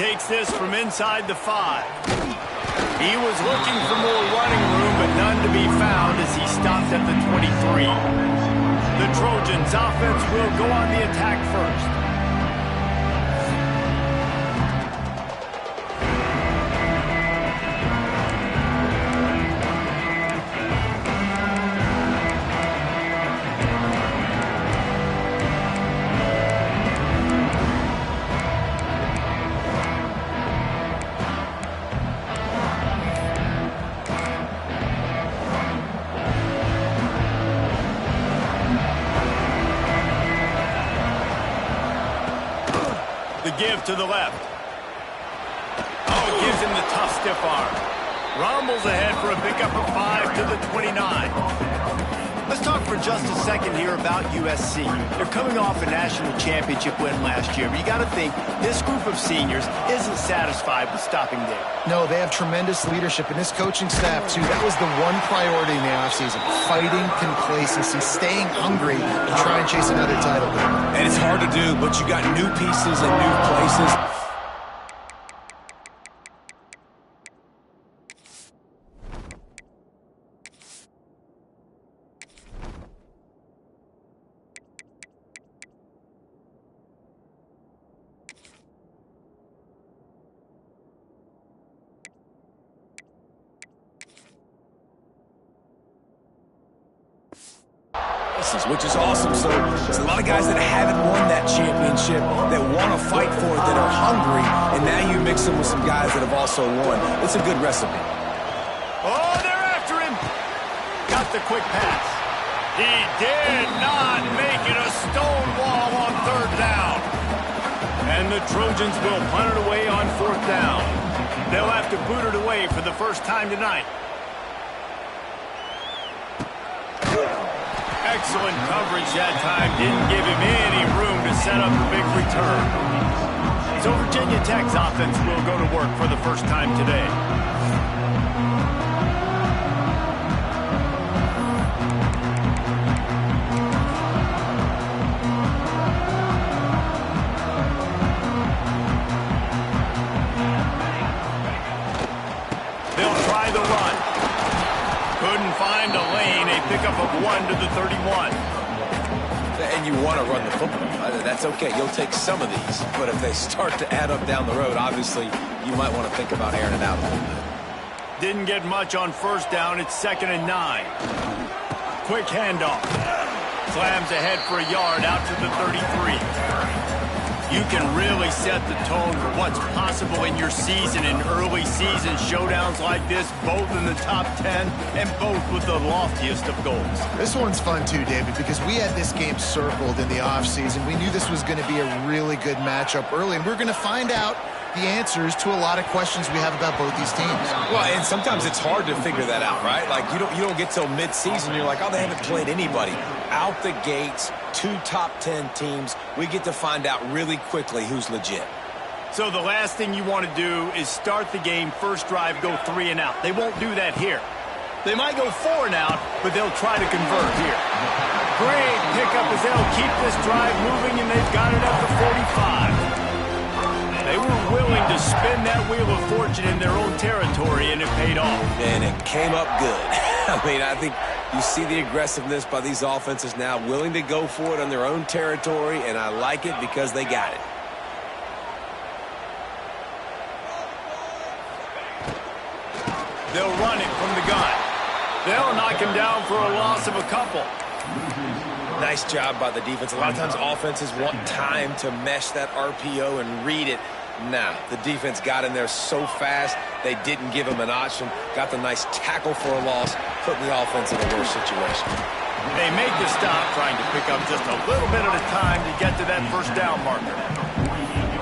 takes this from inside the 5. He was looking for more running room, but none to be found as he stopped at the 23. The Trojans offense will go on the attack first. The give to the left. Oh, it gives him the tough stiff arm. Rumbles ahead for a pickup of 5 to the 29. Let's talk for just a second here about USC. They're coming off a national championship win last year, but you got to think this group of seniors isn't satisfied with stopping there. No, they have tremendous leadership, and this coaching staff, too. That was the one priority in the offseason, fighting complacency, staying hungry to try and chase another title. And it's hard to do, but you got new pieces and new places. Which is awesome. So there's a lot of guys that haven't won that championship that want to fight for it, that are hungry, and now you mix them with some guys that have also won. It's a good recipe. Oh, they're after him. Got the quick pass. He did not make it a stone wall on 3rd down. And the Trojans will punt it away on 4th down. They'll have to boot it away for the first time tonight. Excellent coverage that time. Didn't give him any room to set up a big return. So Virginia Tech's offense will go to work for the first time today. They'll try the run. Couldn't find a lane. A pickup of 1 to the 31. And you want to run the football. That's okay. You'll take some of these. But if they start to add up down the road, obviously, you might want to think about airing it out a little bit. Didn't get much on 1st down. It's 2nd and 9. Quick handoff. Slams ahead for a yard out to the 33. You can really set the tone for what's possible in your season in early season showdowns like this, both in the top 10 and both with the loftiest of goals. This one's fun too, David, because we had this game circled in the offseason. We knew this was going to be a really good matchup early, and we're going to find out the answers to a lot of questions we have about both these teams. Well, and sometimes it's hard to figure that out, right? Like, you don't get till mid-season, you're like, oh, they haven't played anybody. Out the gates, 2 top 10 teams, we get to find out really quickly who's legit. So the last thing you want to do is start the game, first drive, go 3 and out. They won't do that here. They might go 4 and out, but they'll try to convert here. Great pickup as they'll keep this drive moving, and they've got it at the 45. They were willing to spin that wheel of fortune in their own territory, and it paid off. And it came up good. I mean, I think you see the aggressiveness by these offenses now, willing to go for it on their own territory, and I like it because they got it. They'll run it from the gun. They'll knock him down for a loss of a couple. Nice job by the defense. A lot of times offenses want time to mesh that RPO and read it. Nah, the defense got in there so fast, they didn't give him an option. Got the nice tackle for a loss, putting the offense in a worse situation. They make the stop, trying to pick up just a little bit at a time to get to that 1st down marker.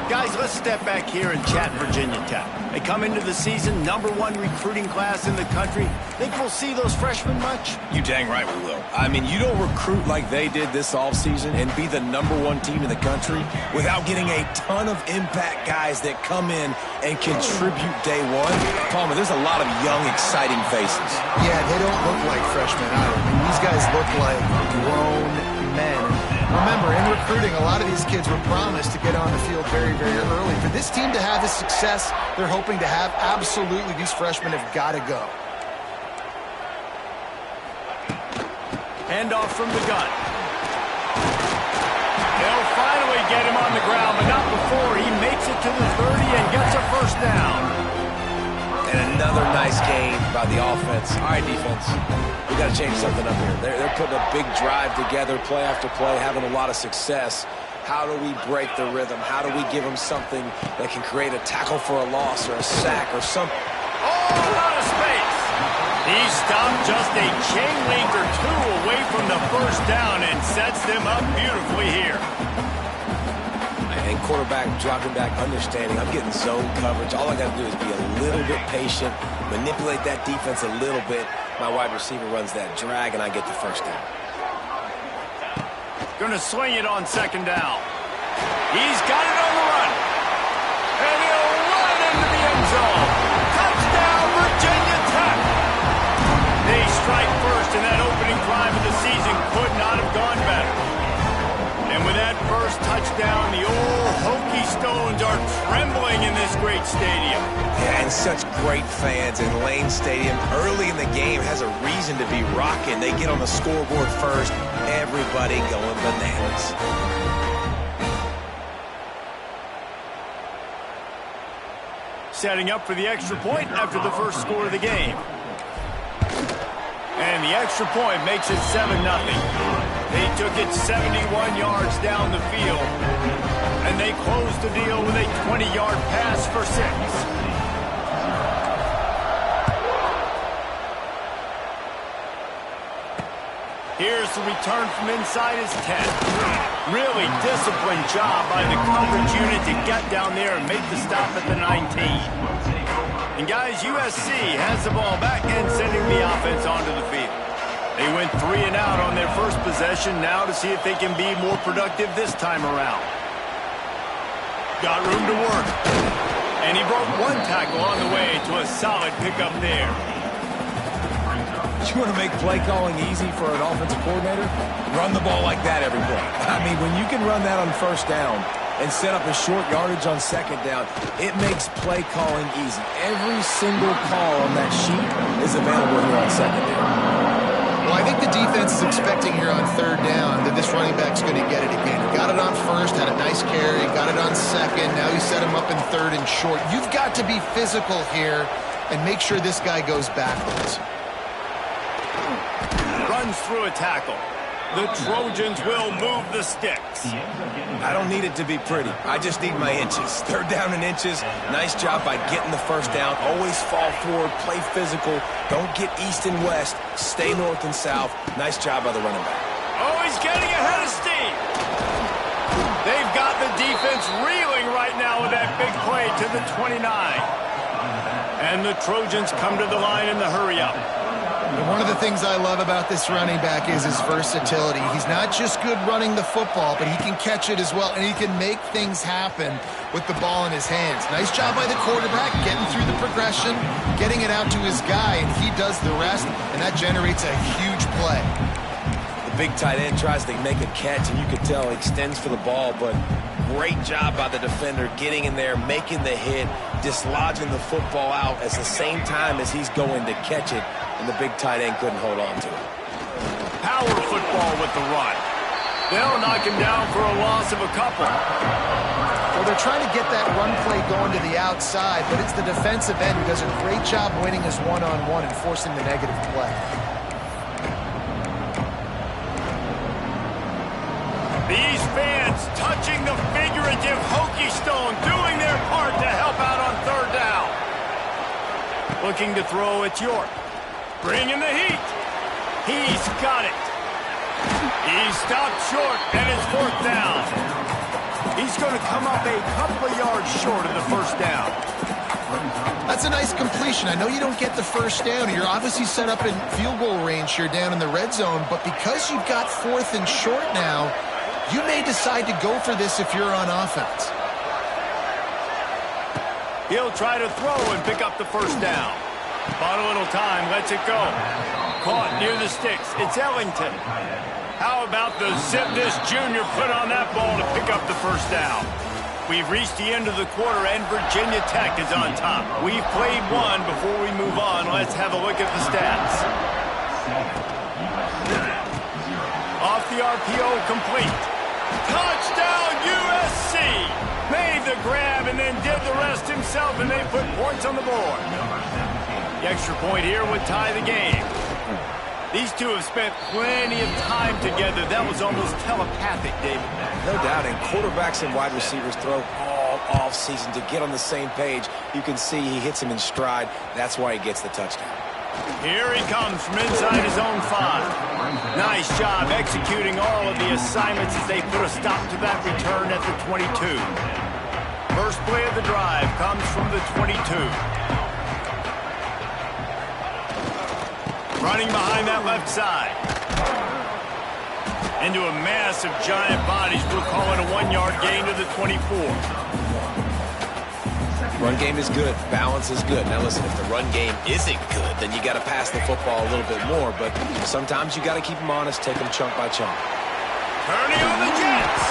Guys, let's step back here and chat Virginia Tech. They come into the season #1 recruiting class in the country. Think we'll see those freshmen much? You dang right we will. I mean, you don't recruit like they did this offseason and be the #1 team in the country without getting a ton of impact guys that come in and contribute day one. Palmer, there's a lot of young, exciting faces. Yeah, they don't look like freshmen either. I mean, these guys look like grown men. Remember, in recruiting, a lot of these kids were promised to get on the field very, very early. For this team to have the success they're hoping to have, absolutely these freshmen have got to go. Handoff from the gun. They'll finally get him on the ground, but not before he makes it to the 30 and gets a first down. And another nice game by the offense. All right, defense, we got to change something up here. They're putting a big drive together, play after play, having a lot of success. How do we break the rhythm? How do we give them something that can create a tackle for a loss or a sack or something? Oh, a lot of space. He stopped just a chain link or two away from the first down and sets them up beautifully here. And quarterback dropping back, understanding I'm getting zone coverage. All I got to do is be a little bit patient, manipulate that defense a little bit. My wide receiver runs that drag, and I get the first down. Going to swing it on second down. He's got it on the run. And he'll run into the end zone. Touchdown, Virginia Tech. They strike first, and that opening drive of the season could not have gone better. And with that first touchdown, the old Hokie Stones are trembling in this great stadium. Yeah, and such great fans in Lane Stadium. Early in the game has a reason to be rocking. They get on the scoreboard first. Everybody going bananas. Setting up for the extra point after the first score of the game. And the extra point makes it 7-0. They took it 71 yards down the field, and they closed the deal with a 20-yard pass for 6. Here's the return from inside his 10. Really disciplined job by the coverage unit to get down there and make the stop at the 19. And guys, USC has the ball back and sending the offense onto the field. They went 3 and out on their first possession, now to see if they can be more productive this time around. Got room to work. And he broke one tackle on the way to a solid pickup there. You want to make play calling easy for an offensive coordinator? Run the ball like that every play. I mean, when you can run that on first down and set up a short yardage on second down, it makes play calling easy. Every single call on that sheet is available here on second down. Well, I think the defense is expecting here on third down that this running back's going to get it again. He got it on first, had a nice carry, got it on second. Now he set him up in third and short. You've got to be physical here and make sure this guy goes backwards. Runs through a tackle. The Trojans will move the sticks. I don't need it to be pretty. I just need my inches. Third down and inches. Nice job by getting the first down. Always fall forward, play physical. Don't get east and west. Stay north and south. Nice job by the running back. Oh, he's getting ahead of steam. They've got the defense reeling right now with that big play to the 29. And the Trojans come to the line in the hurry-up. And one of the things I love about this running back is his versatility. He's not just good running the football, but he can catch it as well, and he can make things happen with the ball in his hands. Nice job by the quarterback, getting through the progression, getting it out to his guy, and he does the rest, and that generates a huge play. The big tight end tries to make a catch, and you can tell he extends for the ball, but great job by the defender getting in there, making the hit, dislodging the football out at the same time as he's going to catch it, and the big tight end couldn't hold on to it. Power football with the run. They'll knock him down for a loss of a couple. Well, they're trying to get that run play going to the outside, but it's the defensive end who does a great job winning his one-on-one and forcing the negative play. These fans touching the figurative Hokie Stone, doing their part to help out on third down. Looking to throw, it's York. Bringing the heat. He's got it. He stopped short, and it's fourth down. He's going to come up a couple of yards short of the first down. That's a nice completion. I know you don't get the first down. You're obviously set up in field goal range here down in the red zone, but because you've got fourth and short now, you may decide to go for this if you're on offense. He'll try to throw and pick up the first down. Bought a little time, lets it go. Caught near the sticks. It's Ellington. How about the zip this junior put on that ball to pick up the first down? We've reached the end of the quarter, and Virginia Tech is on top. We've played one. Before we move on, let's have a look at the stats. Off the RPO, complete. Touchdown, USC! Made the grab and then did the rest himself, and they put points on the board. The extra point here would tie the game. These two have spent plenty of time together. That was almost telepathic, David. No doubt, and quarterbacks and wide receivers throw all off-season to get on the same page. You can see he hits him in stride. That's why he gets the touchdown. Here he comes from inside his own 5. Nice job executing all of the assignments as they put a stop to that return at the 22. First play of the drive comes from the 22. Running behind that left side. Into a mass of giant bodies. We'll call it a 1-yard gain to the 24. Run game is good. Balance is good. Now listen, if the run game isn't good, then you got to pass the football a little bit more. But sometimes you got to keep them honest, take them chunk by chunk. Turning on the Jets.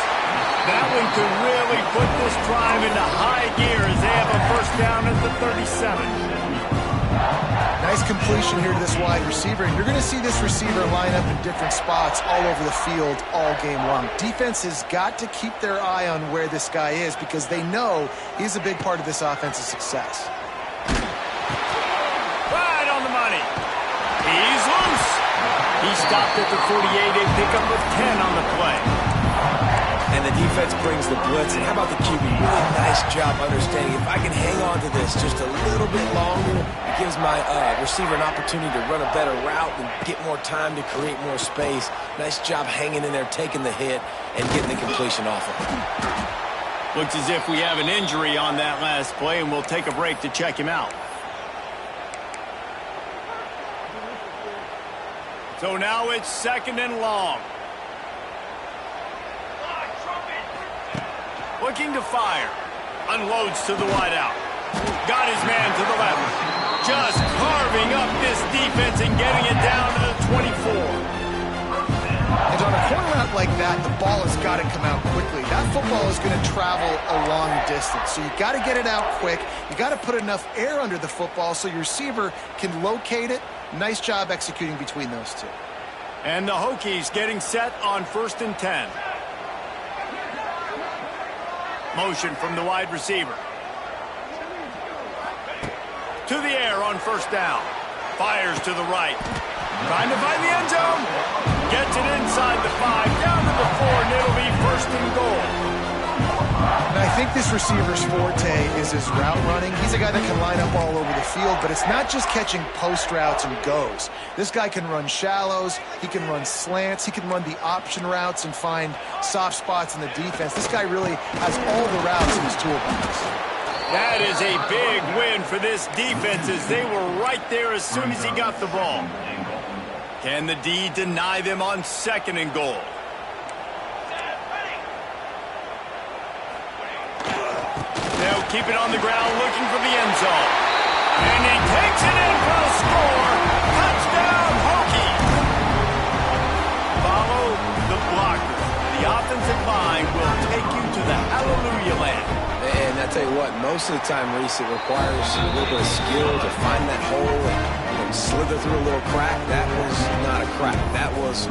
That one could really put this drive into high gear as they have a first down at the 37. Nice completion here to this wide receiver, and you're going to see this receiver line up in different spots all over the field all game long. Defense has got to keep their eye on where this guy is because they know he's a big part of this offense's success. Right on the money. He's loose. He stopped at the 48, a pickup of 10 on the play. And the defense brings the blitz. And how about the QB? Really nice job understanding. If I can hang on to this just a little bit longer, it gives my receiver an opportunity to run a better route and get more time to create more space. Nice job hanging in there, taking the hit, and getting the completion off of it. Looks as if we have an injury on that last play, and we'll take a break to check him out. So now it's 2nd and long. Looking to fire. Unloads to the wideout. Got his man to the left. Just carving up this defense and getting it down to the 24. And on a corner route like that, the ball has got to come out quickly. That football is going to travel a long distance. So you got to get it out quick. You got to put enough air under the football so your receiver can locate it. Nice job executing between those two. And the Hokies getting set on 1st and 10. Motion from the wide receiver. To the air on 1st down. Fires to the right. Trying to find the end zone. Gets it inside the 5, down to the 4, and it'll be 1st and goal. And I think this receiver's forte is his route running. He's a guy that can line up all over the field, but it's not just catching post routes and goes. This guy can run shallows, he can run slants, he can run the option routes and find soft spots in the defense. This guy really has all the routes in his toolbox. That is a big win for this defense as they were right there as soon as he got the ball. Can the D deny them on 2nd and goal? They'll keep it on the ground looking for the end zone. And he takes it in for a score. Touchdown, Hokies. Follow the blocker. The offensive line will take you to the hallelujah land. And I tell you what, most of the time, Reese, it requires a little bit of skill to find that hole and slither through a little crack. That was not a crack. That was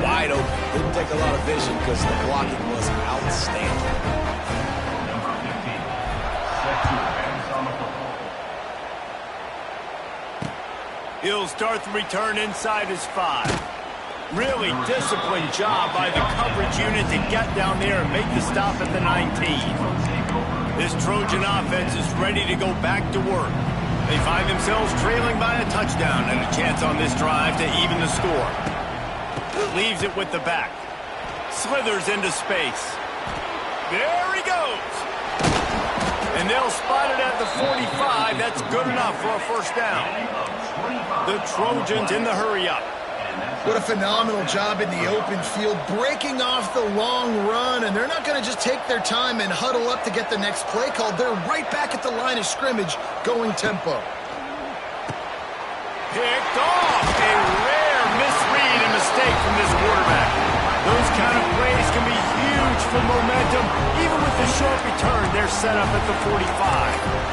wide open. Didn't take a lot of vision because the blocking was outstanding. He'll start the return inside his 5. Really disciplined job by the coverage unit to get down there and make the stop at the 19. This Trojan offense is ready to go back to work. They find themselves trailing by a touchdown and a chance on this drive to even the score. Leaves it with the back. Slithers into space. There he goes. And they'll spot it at the 45. That's good enough for a first down. The Trojans in the hurry-up. What a phenomenal job in the open field, breaking off the long run, and they're not going to just take their time and huddle up to get the next play called. They're right back at the line of scrimmage, going tempo. Picked off. A rare misread and mistake from this quarterback. Those kind of plays can be huge for momentum. Even with the short return, they're set up at the 45.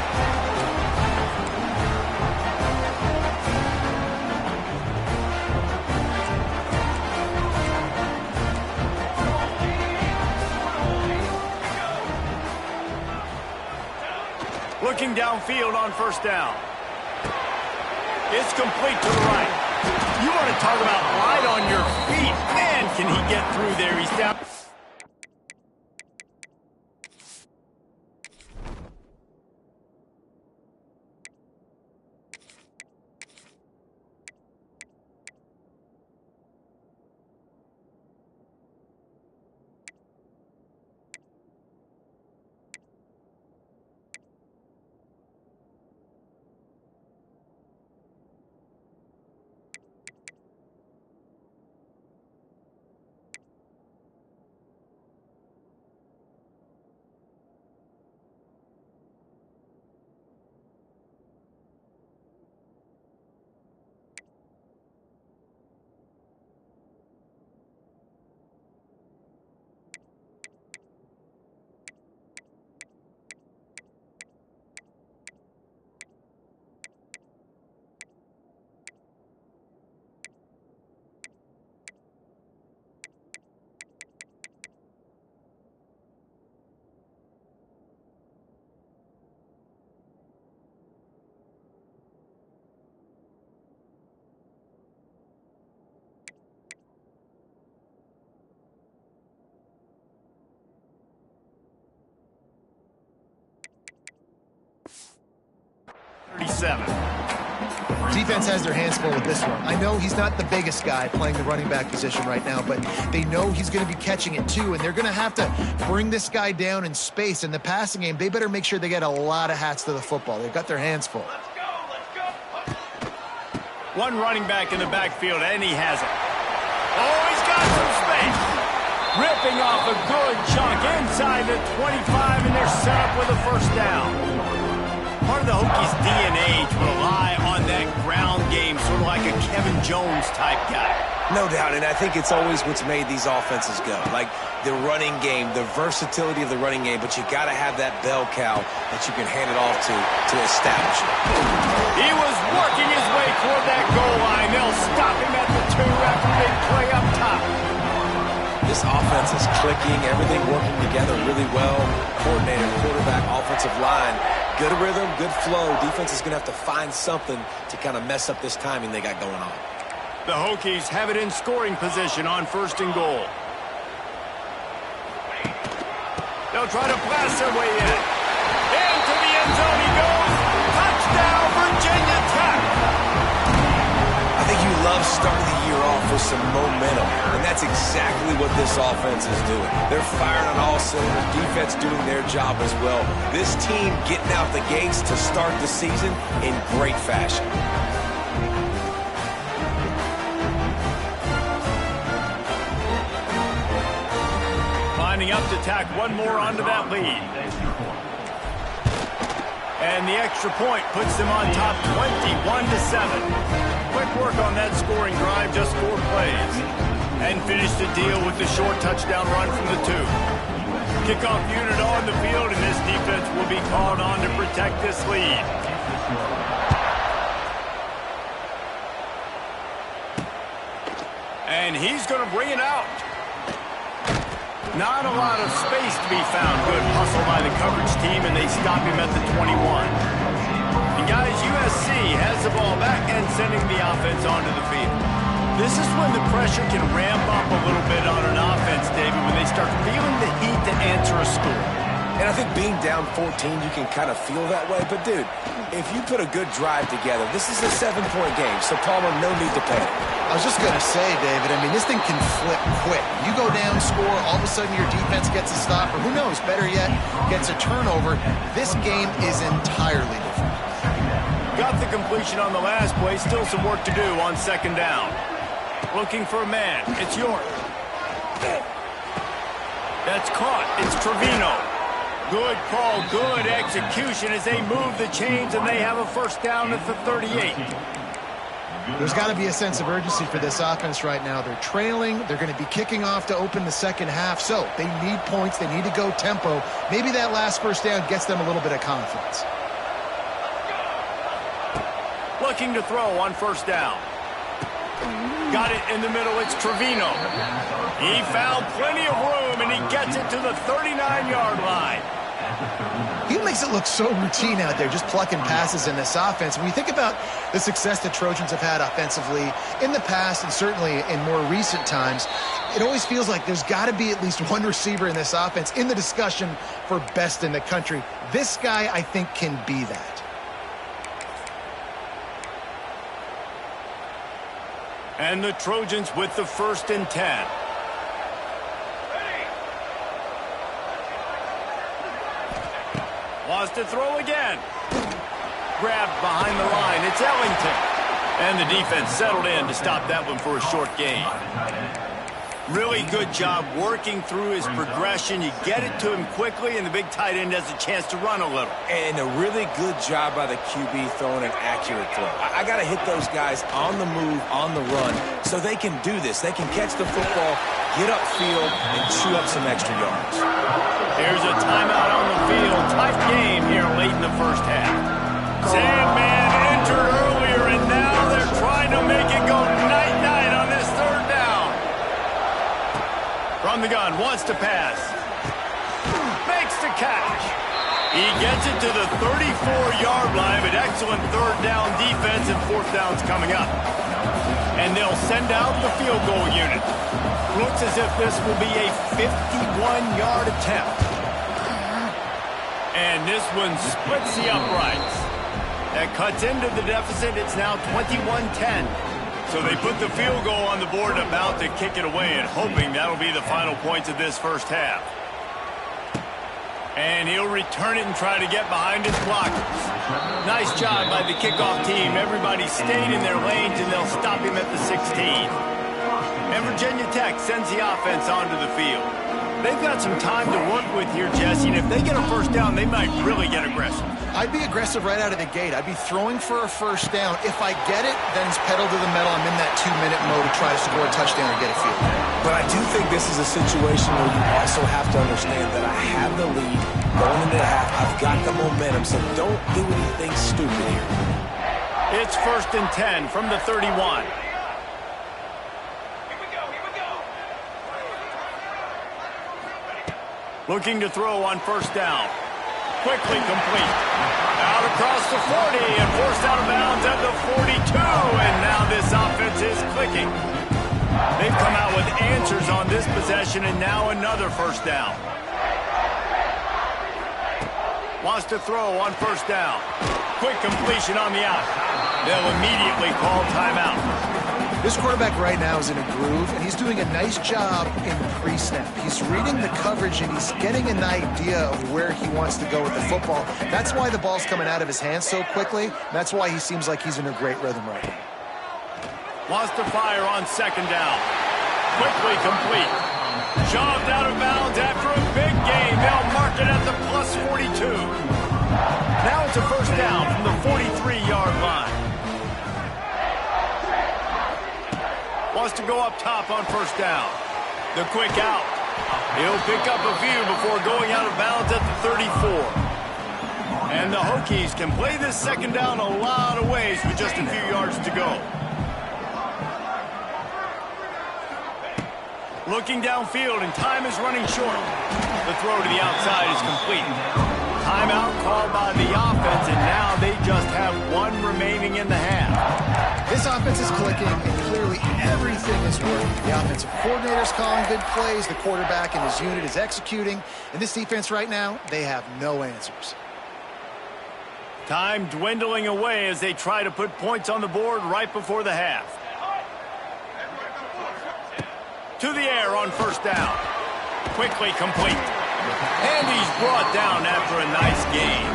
Looking downfield on first down. It's complete to the right. You want to talk about light on your feet. Man, can he get through there. He's down. Defense has their hands full with this one. I know he's not the biggest guy playing the running back position right now, but they know he's going to be catching it too, and they're going to have to bring this guy down in space. In the passing game, they better make sure they get a lot of hats to the football. They've got their hands full. One running back in the backfield, and he has it. Oh, he's got some space. Ripping off a good chunk inside the 25, and they're set up with a first down. Part of the Hokies' DNA to rely on that ground game, sort of like a Kevin Jones type guy. No doubt, and I think it's always what's made these offenses go. Like the running game, the versatility of the running game, but you got to have that bell cow that you can hand it off to establish it. He was working his way toward that goal line. They'll stop him at the 2 after a big play up top. This offense is clicking, everything working together really well. Coordinator, quarterback, offensive line. Good rhythm, good flow. Defense is going to have to find something to kind of mess up this timing they got going on. The Hokies have it in scoring position on first and goal. They'll try to blast their way in. Into the end zone he goes. Touchdown, Virginia Tech. I think you love starting the year off with some momentum, and that's exactly what this offense is doing. They're firing on all cylinders, defense doing their job as well. This team getting out the gates to start the season in great fashion. Lining up to tack one more onto that lead. And the extra point puts them on top 21-7. Quick work on that scoring drive, just 4 plays. And finished the deal with the short touchdown run from the 2. Kickoff unit on the field, and this defense will be called on to protect this lead. And he's going to bring it out. Not a lot of space to be found. Good hustle by the coverage team, and they stop him at the 21. And guys, USC has the ball back and sending the offense onto the field. This is when the pressure can ramp up a little bit on an offense, David, when they start feeling the heat to answer a score. And I think being down 14, you can kind of feel that way. But, dude, if you put a good drive together, this is a 7-point game. So, Palmer, no need to panic. I was just going to say, David, I mean, this thing can flip quick. You go down, score, all of a sudden your defense gets a stop, or who knows, better yet, gets a turnover. This game is entirely different. Got the completion on the last play. Still some work to do on second down. Looking for a man. It's York. That's caught. It's Trevino. Good call, good execution as they move the chains, and they have a first down at the 38. There's got to be a sense of urgency for this offense right now. They're trailing. They're going to be kicking off to open the second half. So they need points. They need to go tempo. Maybe that last first down gets them a little bit of confidence. Looking to throw on first down. Got it in the middle. It's Trevino. He found plenty of room, and he gets it to the 39-yard line. He makes it look so routine out there, just plucking passes in this offense. When you think about the success the Trojans have had offensively in the past and certainly in more recent times, it always feels like there's got to be at least one receiver in this offense in the discussion for best in the country. This guy, I think, can be that. And the Trojans with the 1st and 10. Wants to throw again. Grabbed behind the line. It's Ellington. And the defense settled in to stop that one for a short gain. Really good job working through his progression. You get it to him quickly, and the big tight end has a chance to run a little. And a really good job by the QB throwing an accurate throw. I got to hit those guys on the move, on the run, so they can do this. They can catch the football, get upfield, and chew up some extra yards. Here's a timeout on the field. Tight game here late in the first half. Sandman entered earlier, and now they're trying to make it go night-night on this third down. From the gun, wants to pass. Makes the catch. He gets it to the 34-yard line, but excellent third down defense, and fourth down's coming up. And they'll send out the field goal unit. Looks as if this will be a 51-yard attempt. And this one splits the uprights. That cuts into the deficit. It's now 21-10. So they put the field goal on the board and about to kick it away, and hoping that'll be the final points of this first half. And he'll return it and try to get behind his blockers. Nice job by the kickoff team. Everybody stayed in their lanes, and they'll stop him at the 16. And Virginia Tech sends the offense onto the field. They've got some time to work with here, Jesse, and if they get a first down, they might really get aggressive. I'd be aggressive right out of the gate. I'd be throwing for a first down. If I get it, then it's pedal to the metal. I'm in that 2-minute mode to try to score a touchdown or get a field goal. But I do think this is a situation where you also have to understand that I have the lead going into the half. I've got the momentum, so don't do anything stupid here. It's 1st and 10 from the 31. Looking to throw on first down. Quickly complete. Out across the 40 and forced out of bounds at the 42. And now this offense is clicking. They've come out with answers on this possession, and now another first down. Wants to throw on first down. Quick completion on the out. They'll immediately call timeout. This quarterback right now is in a groove, and he's doing a nice job in pre-snap. He's reading the coverage, and he's getting an idea of where he wants to go with the football. That's why the ball's coming out of his hands so quickly. That's why he seems like he's in a great rhythm right now. Wants to fire on second down. Quickly complete. Shoved out of bounds after a big gain. They'll mark it at the plus 42. Now it's a first down from the 43-yard line. Wants to go up top on first down. The quick out. He'll pick up a few before going out of bounds at the 34. And the Hokies can play this second down a lot of ways with just a few yards to go. Looking downfield, and time is running short. The throw to the outside is complete. Timeout called by the offense, and now they just have one remaining in the half. This offense is clicking, and clearly everything is working. The offensive coordinator's calling good plays. The quarterback and his unit is executing. And this defense right now, they have no answers. Time dwindling away as they try to put points on the board right before the half. To the air on first down. Quickly complete. And he's brought down after a nice gain.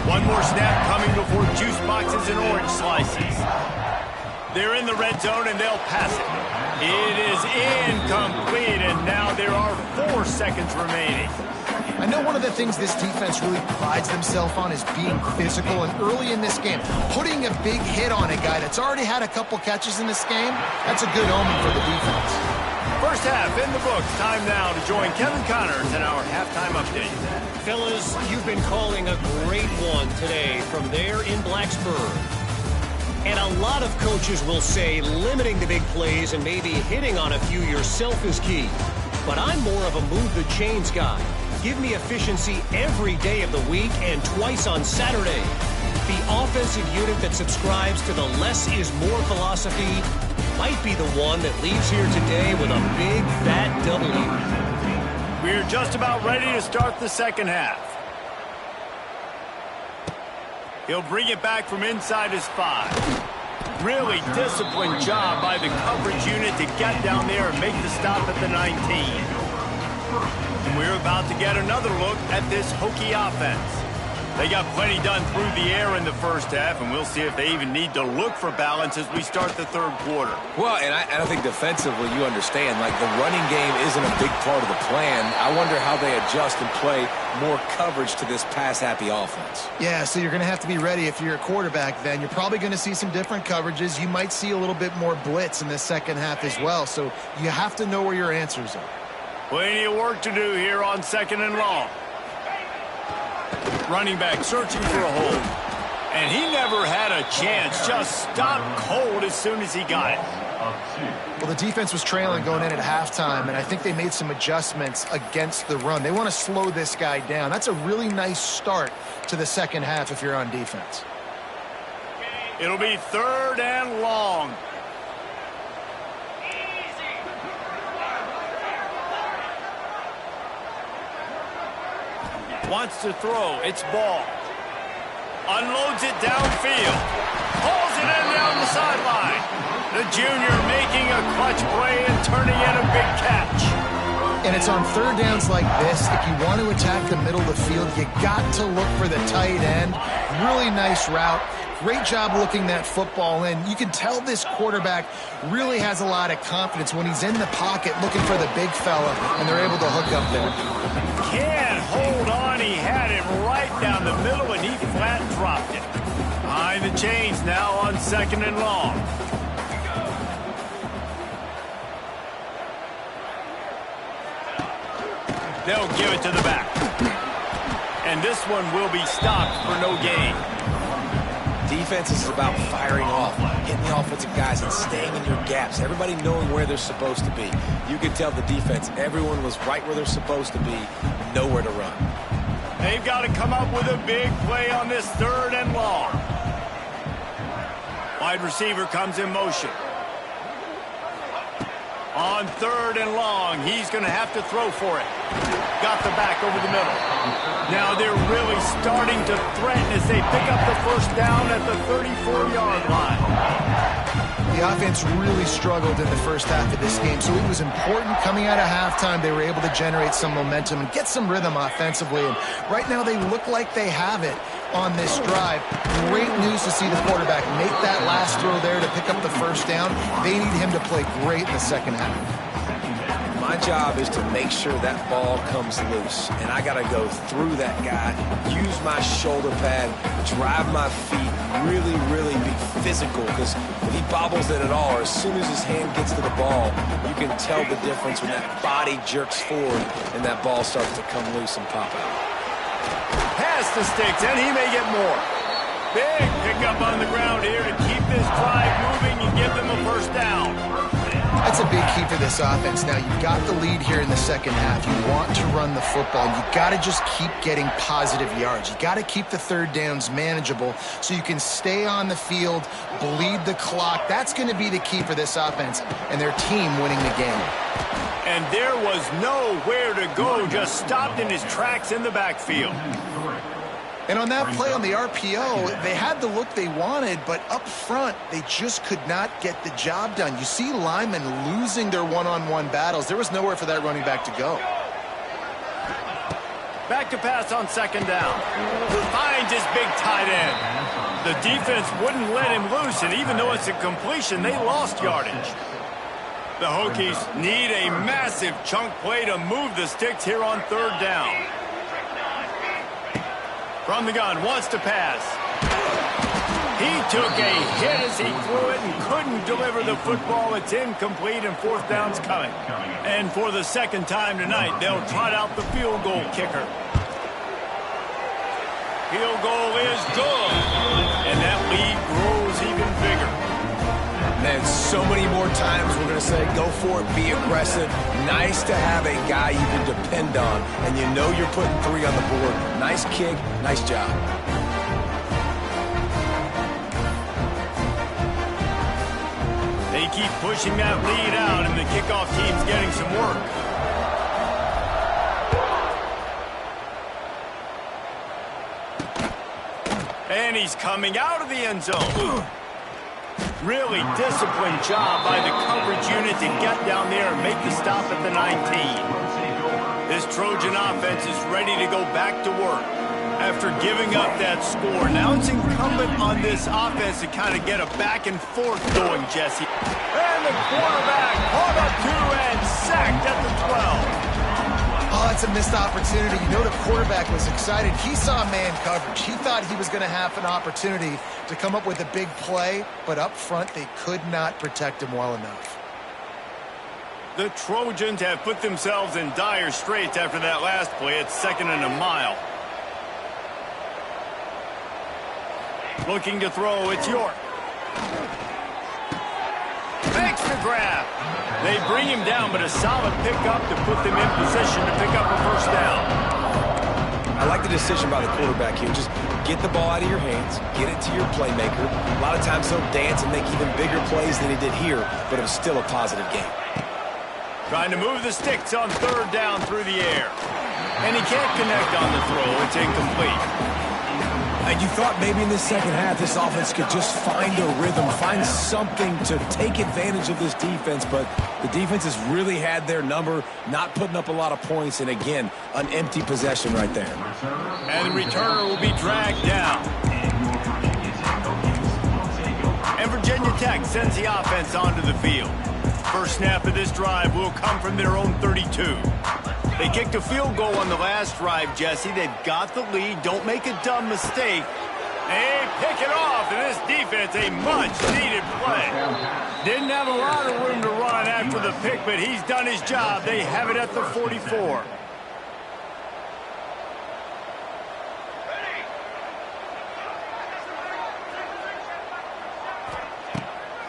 One more snap coming before juice boxes and orange slices. They're in the red zone, and they'll pass it. It is incomplete, and now there are 4 seconds remaining. I know one of the things this defense really prides themselves on is being physical, and early in this game, putting a big hit on a guy that's already had a couple catches in this game, that's a good omen for the defense. First half in the books. Time now to join Kevin Connors in our halftime update. Fellas, you've been calling a great one today from there in Blacksburg. And a lot of coaches will say limiting the big plays and maybe hitting on a few yourself is key. But I'm more of a move the chains guy. Give me efficiency every day of the week and twice on Saturday. The offensive unit that subscribes to the less is more philosophy might be the one that leaves here today with a big, fat W. We're just about ready to start the second half. He'll bring it back from inside his 5. Really disciplined job by the coverage unit to get down there and make the stop at the 19. And we're about to get another look at this Hokie offense. They got plenty done through the air in the first half, and we'll see if they even need to look for balance as we start the third quarter. Well, and I think defensively, you understand, like the running game isn't a big part of the plan. I wonder how they adjust and play more coverage to this pass-happy offense. Yeah, so you're going to have to be ready if you're a quarterback then. You're probably going to see some different coverages. You might see a little bit more blitz in the second half as well, so you have to know where your answers are. Plenty of work to do here on 2nd and long. Running back searching for a hole. And he never had a chance. Just stopped cold as soon as he got it. Well, the defense was trailing going in at halftime, and I think they made some adjustments against the run. They want to slow this guy down. That's a really nice start to the second half if you're on defense. It'll be 3rd and long. Wants to throw. It's ball. Unloads it downfield. Pulls it in down the sideline. The junior making a clutch play and turning in a big catch. And it's on third downs like this. If you want to attack the middle of the field, you got to look for the tight end. Really nice route. Great job looking that football in. You can tell this quarterback really has a lot of confidence when he's in the pocket looking for the big fella, and they're able to hook up there. Can't hold on. He had it right down the middle, and he flat dropped it. Behind the chains now on 2nd and long. They'll give it to the back. And this one will be stopped for no gain. Defense is about firing off, hitting the offensive guys and staying in your gaps. Everybody knowing where they're supposed to be. You could tell the defense, everyone was right where they're supposed to be, nowhere to run. They've got to come up with a big play on this 3rd and long. Wide receiver comes in motion. On 3rd and long, he's going to have to throw for it. Got the back over the middle. Now they're really starting to threaten as they pick up the first down at the 34-yard line. The offense really struggled in the first half of this game, so it was important coming out of halftime they were able to generate some momentum and get some rhythm offensively. And right now they look like they have it on this drive. Great news to see the quarterback make that last throw there to pick up the first down. They need him to play great in the second half. My job is to make sure that ball comes loose, and I got to go through that guy, use my shoulder pad, drive my feet, really be physical, because if he bobbles it at all, or as soon as his hand gets to the ball, you can tell the difference when that body jerks forward and that ball starts to come loose and pop out. Pass the sticks, and he may get more. Big pickup on the ground here to keep this drive moving and give them a first down. That's a big key for this offense. Now, you've got the lead here in the second half. You want to run the football. You've got to just keep getting positive yards. You've got to keep the third downs manageable so you can stay on the field, bleed the clock. That's going to be the key for this offense and their team winning the game. And there was nowhere to go, just stopped in his tracks in the backfield. And on that play on the RPO, they had the look they wanted, but up front, they just could not get the job done. You see linemen losing their one-on-one battles. There was nowhere for that running back to go. Back to pass on 2nd down. Finds his big tight end. The defense wouldn't let him loose, and even though it's a completion, they lost yardage. The Hokies need a massive chunk play to move the sticks here on 3rd down. From the gun, wants to pass. He took a hit as he threw it and couldn't deliver the football. It's incomplete and fourth down's coming. And for the second time tonight, they'll trot out the field goal kicker. Field goal is good. And that lead grows even bigger. Man, so many more times we're going to say, go for it, be aggressive. Nice to have a guy you can depend on, and you know you're putting 3 on the board. Nice kick, nice job. They keep pushing that lead out, and the kickoff team's getting some work. And he's coming out of the end zone. Really disciplined job by the coverage unit to get down there and make the stop at the 19. This Trojan offense is ready to go back to work. After giving up that score, now it's incumbent on this offense to kind of get a back and forth going, Jesse. And the quarterback caught up 2 and sacked at the 12. Oh, it's a missed opportunity. You know the quarterback was excited. He saw man coverage. He thought he was going to have an opportunity to come up with a big play, but up front they could not protect him well enough. The Trojans have put themselves in dire straits after that last play. It's 2nd and a mile. Looking to throw, it's York. Makes the grab. They bring him down, but a solid pickup to put them in position to pick up a first down. I like the decision by the quarterback here. Just get the ball out of your hands, get it to your playmaker. A lot of times he'll dance and make even bigger plays than he did here, but it was still a positive game. Trying to move the sticks on 3rd down through the air. And he can't connect on the throw. It's incomplete. And you thought maybe in the second half this offense could just find a rhythm, find something to take advantage of this defense, but the defense has really had their number, not putting up a lot of points, and again, an empty possession right there. And the returner will be dragged down. And Virginia Tech sends the offense onto the field. First snap of this drive will come from their own 32. They kicked a field goal on the last drive, Jesse. They've got the lead. Don't make a dumb mistake. They pick it off, and this defense, a much-needed play. Didn't have a lot of room to run after the pick, but he's done his job. They have it at the 44.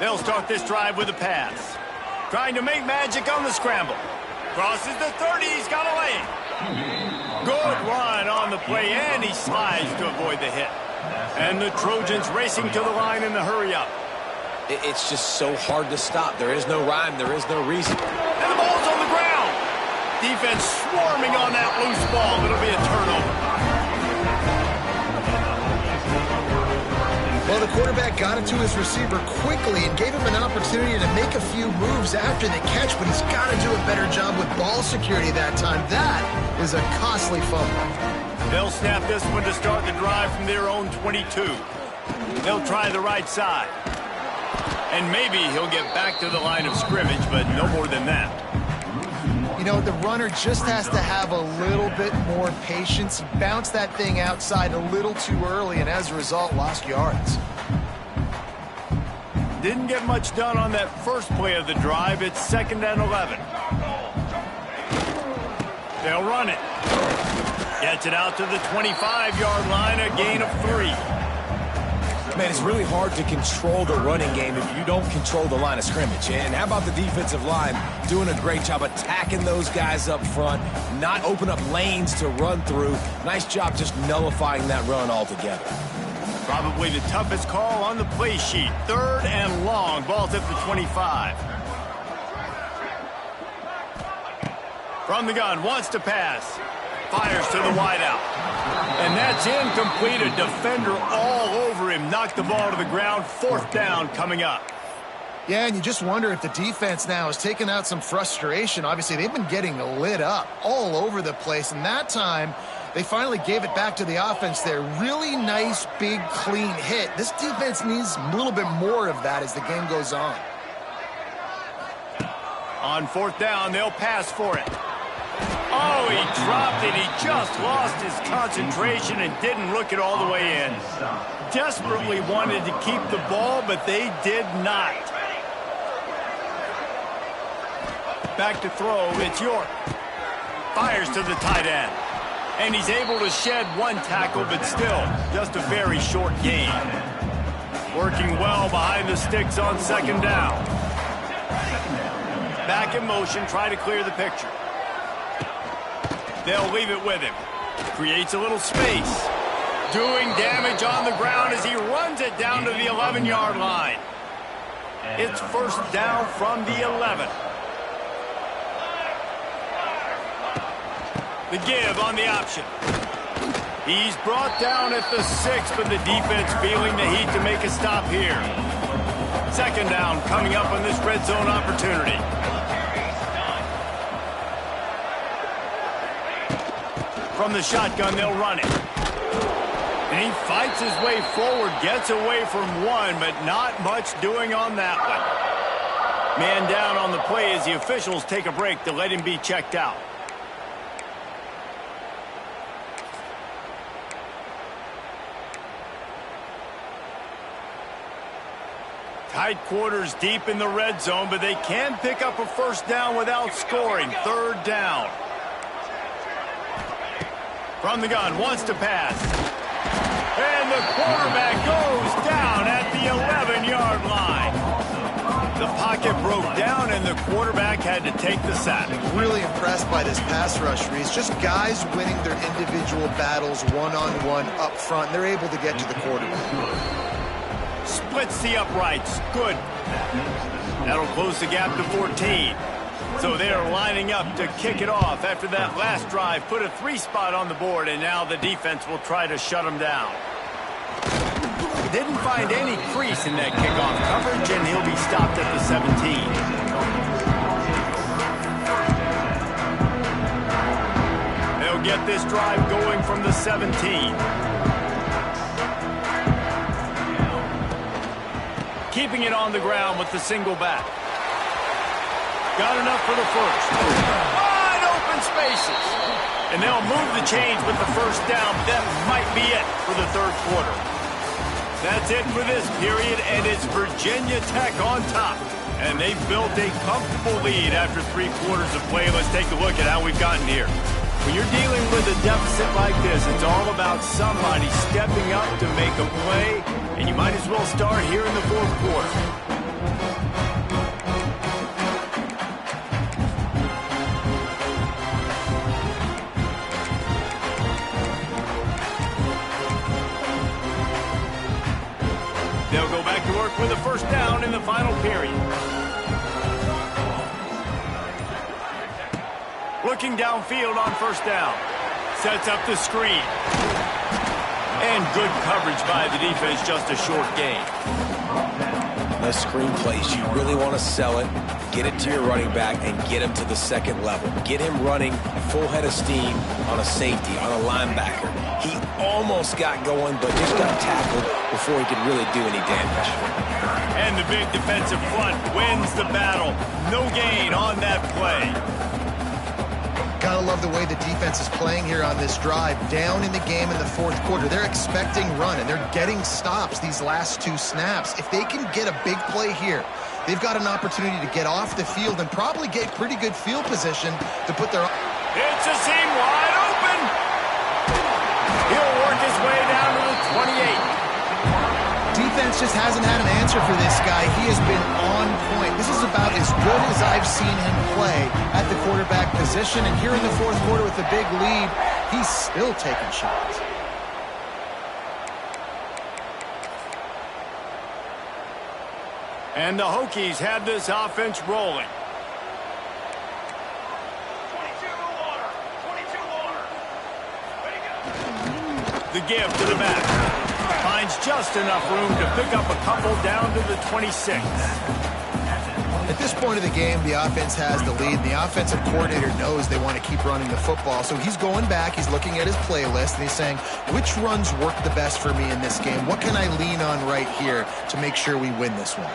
They'll start this drive with a pass. Trying to make magic on the scramble. Crosses the 30, he's got a lane. Good run on the play, and he slides to avoid the hit. And the Trojans racing to the line in the hurry-up. It's just so hard to stop. There is no rhyme, there is no reason. And the ball's on the ground. Defense swarming on that loose ball. It'll be a turnover. Well, the quarterback got it to his receiver quickly and gave him an opportunity to make a few moves after the catch, but he's got to do a better job with ball security that time. That is a costly fumble. They'll snap this one to start the drive from their own 22. They'll try the right side. And maybe he'll get back to the line of scrimmage, but no more than that. You know, the runner just has to have a little bit more patience. He bounced that thing outside a little too early, and as a result, lost yards. Didn't get much done on that first play of the drive. It's 2nd and 11. They'll run it. Gets it out to the 25-yard line, a gain of 3. Man, it's really hard to control the running game if you don't control the line of scrimmage. And how about the defensive line doing a great job attacking those guys up front, not open up lanes to run through. Nice job just nullifying that run altogether. Probably the toughest call on the play sheet. 3rd and long. Ball's at the 25. From the gun, wants to pass. Fires to the wideout. And that's incomplete. A defender all over him. Knocked the ball to the ground. 4th down coming up. Yeah, and you just wonder if the defense now has taken out some frustration. Obviously, they've been getting lit up all over the place. And that time, they finally gave it back to the offense there. Really nice, big, clean hit. This defense needs a little bit more of that as the game goes on. On 4th down, they'll pass for it. Oh, he dropped it. He just lost his concentration and didn't look it all the way in. Desperately wanted to keep the ball, but they did not. Back to throw, it's York. Fires to the tight end. And he's able to shed one tackle, but still, just a very short gain. Working well behind the sticks on second down. Back in motion, try to clear the picture. They'll leave it with him. Creates a little space. Doing damage on the ground as he runs it down to the 11-yard line. It's first down from the 11. The give on the option. He's brought down at the 6, but the defense feeling the heat to make a stop here. Second down coming up on this red zone opportunity. From the shotgun, they'll run it. And he fights his way forward, gets away from one, but not much doing on that one. Man down on the play as the officials take a break to let him be checked out. Tight quarters deep in the red zone, but they can pick up a first down without scoring. Third down. From the gun, wants to pass. And the quarterback goes down at the 11-yard line. The pocket broke down, and the quarterback had to take the sack. Really impressed by this pass rush, Reese. Just guys winning their individual battles one-on-one up front. They're able to get to the quarterback. Splits the uprights. Good. That'll close the gap to 14. So they're lining up to kick it off after that last drive. Put a 3 spot on the board, and now the defense will try to shut them down. Didn't find any crease in that kickoff coverage, and he'll be stopped at the 17. They'll get this drive going from the 17. Keeping it on the ground with the single back. Got enough for the first. Wide open spaces. And they'll move the chains with the first down. That might be it for the third quarter. That's it for this period, and it's Virginia Tech on top. And they've built a comfortable lead after 3 quarters of play. Let's take a look at how we've gotten here. When you're dealing with a deficit like this, it's all about somebody stepping up to make a play, and you might as well start here in the fourth quarter. They'll go back to work with a first down in the final period. Looking downfield on first down. Sets up the screen. And good coverage by the defense, just a short gain. The screen plays, you really want to sell it, get it to your running back, and get him to the second level. Get him running full head of steam on a safety, on a linebacker. He almost got going, but just got tackled before he could really do any damage. And the big defensive front wins the battle. No gain on that play. Gotta love the way the defense is playing here on this drive. Down in the game in the fourth quarter. They're expecting run, and they're getting stops these last 2 snaps. If they can get a big play here, they've got an opportunity to get off the field and probably get pretty good field position to put their... It's a seam wide open. He'll work his way down to the 28. Defense just hasn't had an answer for this guy. He has been on point. This is about as good as I've seen him play at the quarterback position. And here in the fourth quarter with a big lead, he's still taking shots. And the Hokies have this offense rolling. 22 The give to the back. Finds just enough room to pick up a couple down to the 26. At this point of the game, the offense has the lead. The offensive coordinator knows they want to keep running the football. So he's going back, he's looking at his playlist, and he's saying, which runs work the best for me in this game? What can I lean on right here to make sure we win this one?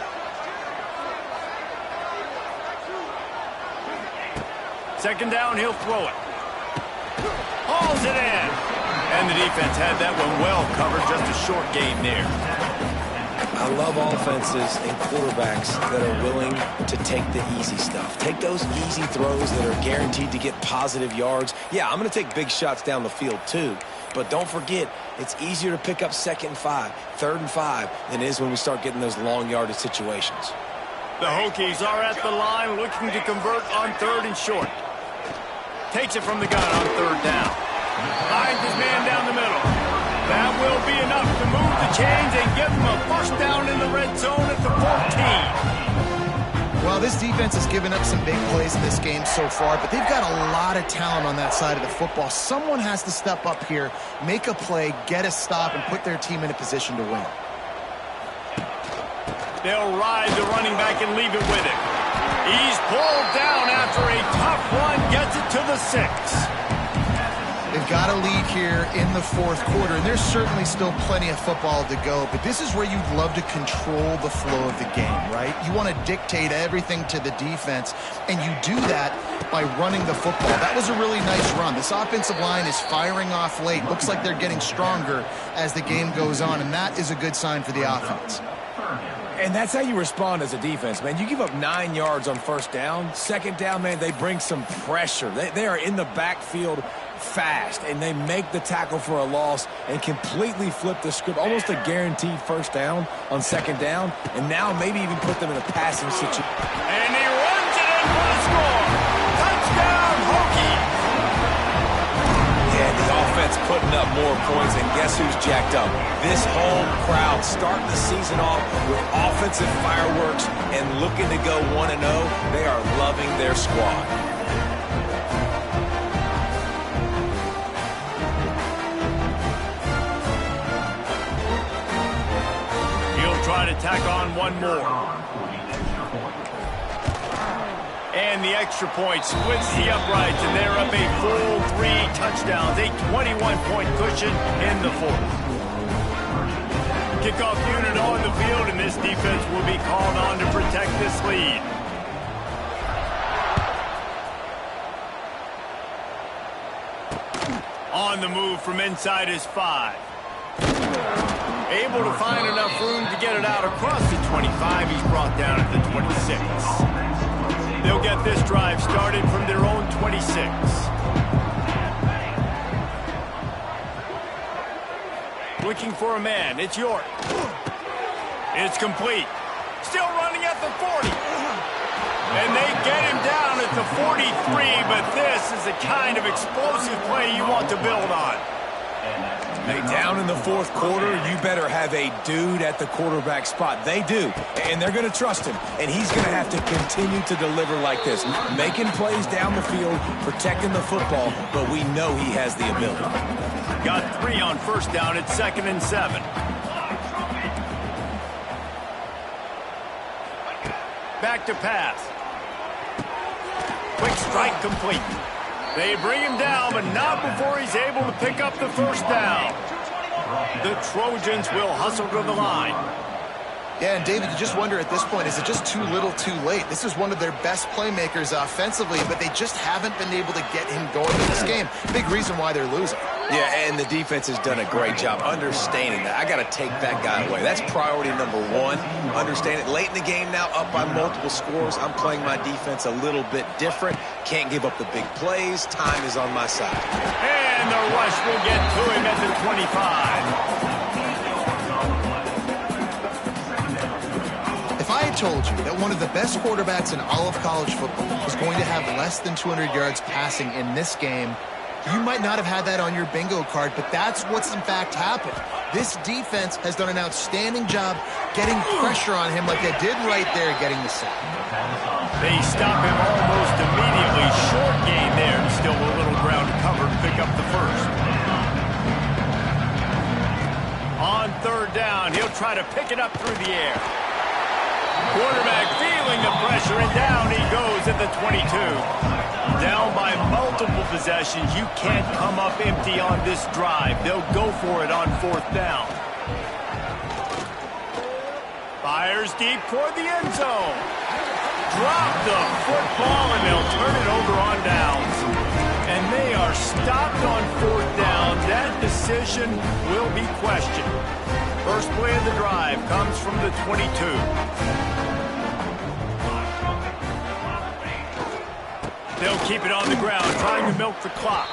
Second down, he'll throw it. hauls it in. And the defense had that one well covered. Just a short gain there. I love offenses and quarterbacks that are willing to take the easy stuff. Take those easy throws that are guaranteed to get positive yards. Yeah, I'm going to take big shots down the field too. But don't forget, it's easier to pick up 2nd and 5, 3rd and 5 than it is when we start getting those long yardage situations. The Hokies are at the line looking to convert on 3rd and short. Takes it from the gun on 3rd down. Finds his man down the middle. That will be enough to move the chains and give them a first down in the red zone at the 14. Well, this defense has given up some big plays in this game so far, but they've got a lot of talent on that side of the football. Someone has to step up here, make a play, get a stop, and put their team in a position to win. They'll ride the running back and leave it with him. He's pulled down after a tough run, gets it to the 6. They've got a lead here in the 4th quarter, and there's certainly still plenty of football to go, but this is where you'd love to control the flow of the game, right? You want to dictate everything to the defense, and you do that by running the football. That was a really nice run. This offensive line is firing off late. Looks like they're getting stronger as the game goes on, and that is a good sign for the offense. And that's how you respond as a defense, man. You give up 9 yards on 1st down. 2nd down, man, they bring some pressure. They are in the backfield fast, and they make the tackle for a loss and completely flip the script. Almost a guaranteed 1st down on 2nd down, and now maybe even put them in a passing situation. And he runs it in for the score. Touchdown, Hokies! Yeah, the offense putting up more points, and guess who's jacked up? This home crowd starting the season off with offensive fireworks and looking to go 1-0. They are loving their squad. Try to tack on one more. And the extra point splits the uprights, and they're up a full 3 touchdowns, a 21-point cushion in the 4th. Kickoff unit on the field, and this defense will be called on to protect this lead. On the move from inside his 5. Able to find enough room to get it out across the 25. He's brought down at the 26. They'll get this drive started from their own 26. Looking for a man. It's York. It's complete. Still running at the 40. And they get him down at the 43, but this is the kind of explosive play you want to build on. Hey, down in the 4th quarter, you better have a dude at the quarterback spot. They do, and they're going to trust him, and he's going to have to continue to deliver like this, making plays down the field, protecting the football, but we know he has the ability. Got 3 on 1st down at 2nd and 7. Back to pass. Quick strike complete. They bring him down, but not before he's able to pick up the 1st down. The Trojans will hustle to the line. Yeah, and David, you just wonder at this point, is it just too little too late? This is one of their best playmakers offensively, but they just haven't been able to get him going in this game. Big reason why they're losing. Yeah, and the defense has done a great job understanding that. I got to take that guy away. That's priority number 1. Understand it. Late in the game now, up by multiple scores. I'm playing my defense a little bit different. Can't give up the big plays. Time is on my side. And the rush will get to him at the 25. If I had told you that one of the best quarterbacks in all of college football was going to have less than 200 yards passing in this game, you might not have had that on your bingo card, but that's what's in fact happened. This defense has done an outstanding job getting pressure on him like they did right there getting the sack. They stop him almost immediately. Short gain there. Still a little ground to cover to pick up the 1st. On 3rd down, he'll try to pick it up through the air. Quarterback feeling the pressure, and down he goes at the 22. Down by multiple possessions. You can't come up empty on this drive. They'll go for it on 4th down. Fires deep toward the end zone. Drop the football, and they'll turn it over on downs. And And they are stopped on 4th down. That decision will be questioned. First play of the drive comes from the 22. They'll keep it on the ground, trying to milk the clock.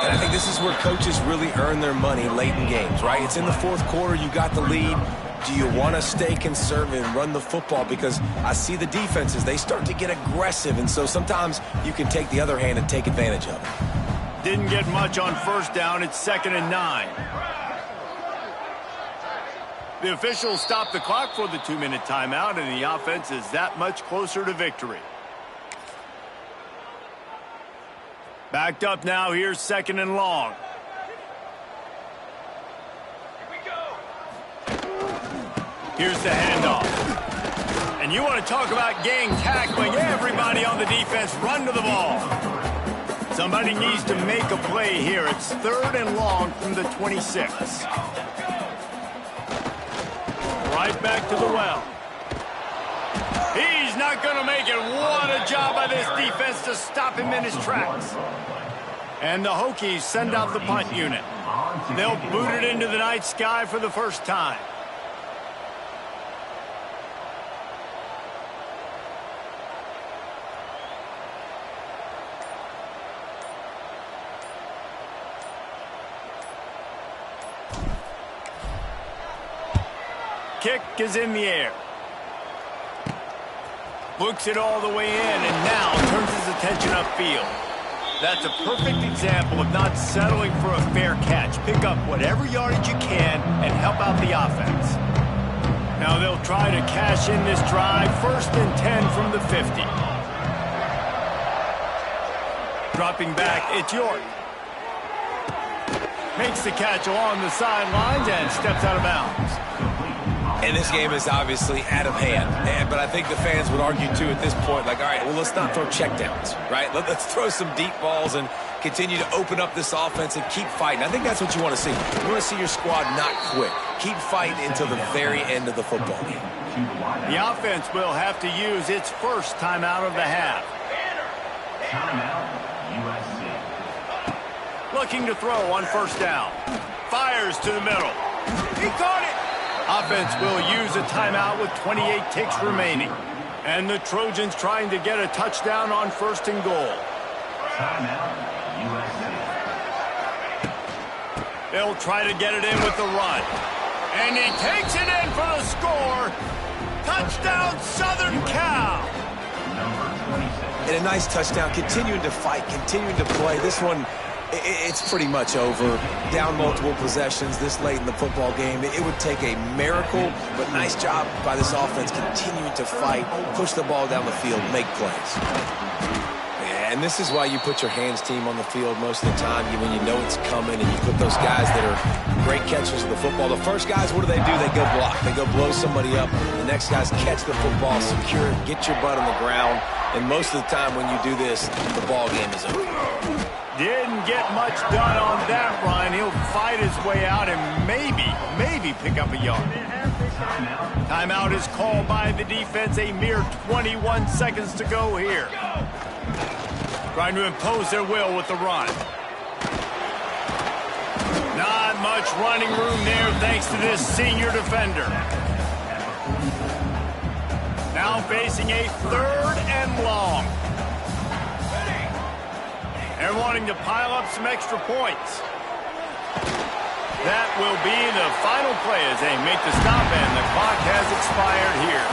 And I think this is where coaches really earn their money late in games, right? It's in the 4th quarter. You got the lead. Do you want to stay conservative and run the football? Because I see the defenses, they start to get aggressive, and so sometimes you can take the other hand and take advantage of it. Didn't get much on 1st down. It's 2nd and 9. The officials stop the clock for the 2-minute timeout, and the offense is that much closer to victory. Backed up now. Here's 2nd and long. Here's the handoff. And you want to talk about gang tackling. Everybody on the defense run to the ball. Somebody needs to make a play here. It's 3rd and long from the 26. Right back to the well. He's not going to make it. What a job by this defense to stop him in his tracks. And the Hokies send out the punt unit. They'll boot it into the night sky for the first time. Kick is in the air. Looks it all the way in and now turns his attention upfield. That's a perfect example of not settling for a fair catch. Pick up whatever yardage you can and help out the offense. Now they'll try to cash in this drive. 1st and 10 from the 50. Dropping back, it's York. Makes the catch along the sidelines and steps out of bounds. And this game is obviously out of hand. But I think the fans would argue, too, at this point, like, all right, well, let's not throw checkdowns, right? Let's throw some deep balls and continue to open up this offense and keep fighting. I think that's what you want to see. You want to see your squad not quit. Keep fighting until the very end of the football game. The offense will have to use its first timeout of the half. Timeout, USC. Looking to throw on 1st down. Fires to the middle. He caught it. Offense will use a timeout with 28 ticks remaining. And the Trojans trying to get a touchdown on 1st and goal. Timeout, USC. They'll try to get it in with the run. And he takes it in for the score. Touchdown, Southern Cal. Number 26. And a nice touchdown, continuing to fight, continuing to play. This one, it's pretty much over. Down multiple possessions this late in the football game. It would take a miracle, but nice job by this offense continuing to fight, push the ball down the field, make plays. And this is why you put your hands team on the field most of the time when you know it's coming, and you put those guys that are great catchers of the football. The first guys, what do? They go block. They go blow somebody up. The next guys catch the football, secure it, get your butt on the ground. And most of the time when you do this, the ball game is over. Didn't get much done on that run. He'll fight his way out and maybe pick up a yard. Timeout is called by the defense. A mere 21 seconds to go here. Trying to impose their will with the run. Not much running room there thanks to this senior defender. Now facing a 3rd and long. They're wanting to pile up some extra points. That will be the final play as they make the stop, and the clock has expired here.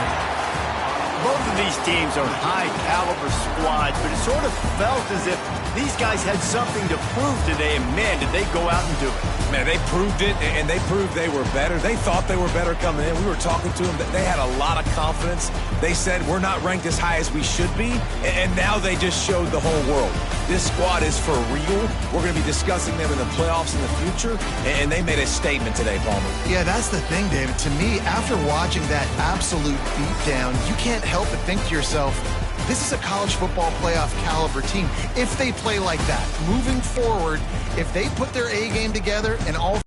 Both of these teams are high-caliber squads, but it sort of felt as if these guys had something to prove today, and man, did they go out and do it. Man, they proved it, and they proved they were better. They thought they were better coming in. We were talking to them. They had a lot of confidence. They said, we're not ranked as high as we should be, and now they just showed the whole world. This squad is for real. We're going to be discussing them in the playoffs in the future, and they made a statement today, Palmer. Yeah, that's the thing, David. To me, after watching that absolute beatdown, you can't help but think to yourself, this is a college football playoff caliber team. If they play like that, moving forward, if they put their A game together and all